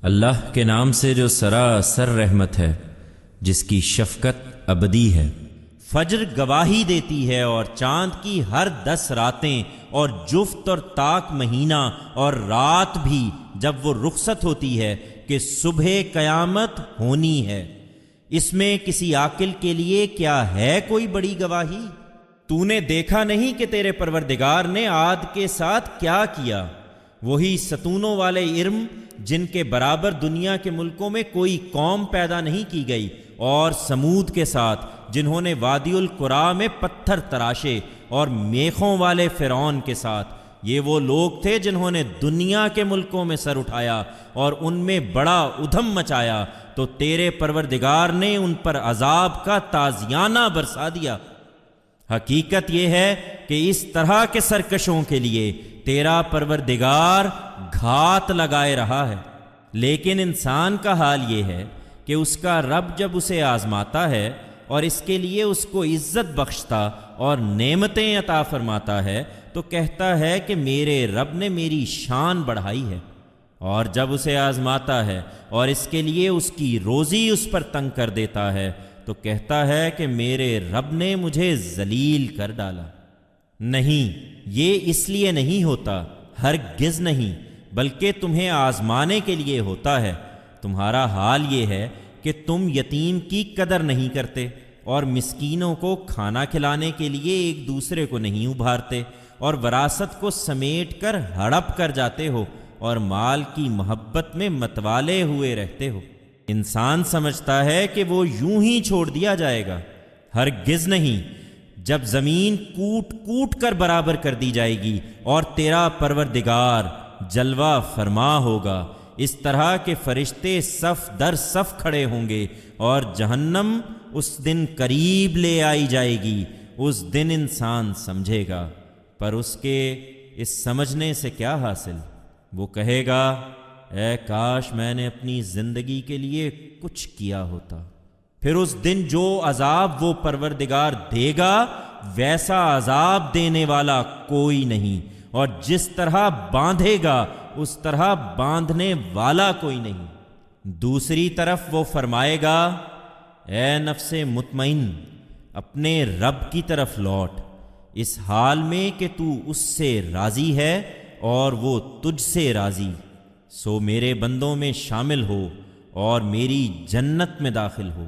اللہ کے نام سے جو سراسر رحمت ہے، جس کی شفقت ابدی ہے۔ فجر گواہی دیتی ہے اور چاند کی ہر 10 راتیں اور جفت اور طاق مہینہ اور رات بھی جب وہ رخصت ہوتی ہے کہ صبح قیامت ہونی ہے۔ اس میں کسی عاقل کے لیے کیا ہے کوئی بڑی گواہی؟ تو نے دیکھا نہیں کہ تیرے پروردگار نے عاد کے ساتھ کیا کیا؟ وہی ستونوں والے ارم جن کے برابر دنیا کے ملکوں میں کوئی قوم پیدا نہیں کی گئی، اور سمود کے ساتھ جنہوں نے وادی القرا میں پتھر تراشے، اور میخوں والے فرعون کے ساتھ یہ وہ لوگ تھے جنہوں نے دنیا کے ملکوں میں سر اٹھایا اور ان میں بڑا ادھم مچایا، تو تیرے پروردگار نے ان پر عذاب کا تازیانہ برسا دیا۔ حقیقت یہ ہے کہ اس طرح کے سرکشوں کے لیے تیرا پروردگار گھات لگائے رہا ہے، لیکن انسان کا حال یہ ہے کہ اس کا رب جب اسے آزماتا ہے اور اس کے لیے اس کو عزت بخشتا اور نعمتیں عطا فرماتا ہے تو کہتا ہے کہ میرے رب نے میری شان بڑھائی ہے، اور جب اسے آزماتا ہے اور اس کے لیے اس کی روزی اس پر تنگ کر دیتا ہے تو کہتا ہے کہ میرے رب نے مجھے ذلیل کر ڈالا۔ نہیں، یہ اس لیے نہیں ہوتا، ہرگز نہیں، بلکہ تمہیں آزمانے کے لیے ہوتا ہے۔ تمہارا حال یہ ہے کہ تم یتیم کی قدر نہیں کرتے اور مسکینوں کو کھانا کھلانے کے لیے ایک دوسرے کو نہیں ابھارتے، اور وراثت کو سمیٹ کر ہڑپ کر جاتے ہو اور مال کی محبت میں متوالے ہوئے رہتے ہو۔ انسان سمجھتا ہے کہ وہ یوں ہی چھوڑ دیا جائے گا، ہرگز نہیں۔ جب زمین کوٹ کوٹ کر برابر کر دی جائے گی اور تیرا پروردگار جلوہ فرما ہوگا، اس طرح کے فرشتے صف در صف کھڑے ہوں گے، اور جہنم اس دن قریب لے آئی جائے گی۔ اس دن انسان سمجھے گا، پر اس کے اس سمجھنے سے کیا حاصل؟ وہ کہے گا، اے کاش میں نے اپنی زندگی کے لیے کچھ کیا ہوتا۔ پھر اس دن جو عذاب وہ پروردگار دے گا ویسا عذاب دینے والا کوئی نہیں، اور جس طرح باندھے گا اس طرح باندھنے والا کوئی نہیں۔ دوسری طرف وہ فرمائے گا، اے نفس مطمئن، اپنے رب کی طرف لوٹ، اس حال میں کہ تو اس سے راضی ہے اور وہ تجھ سے راضی، سو میرے بندوں میں شامل ہو اور میری جنت میں داخل ہو۔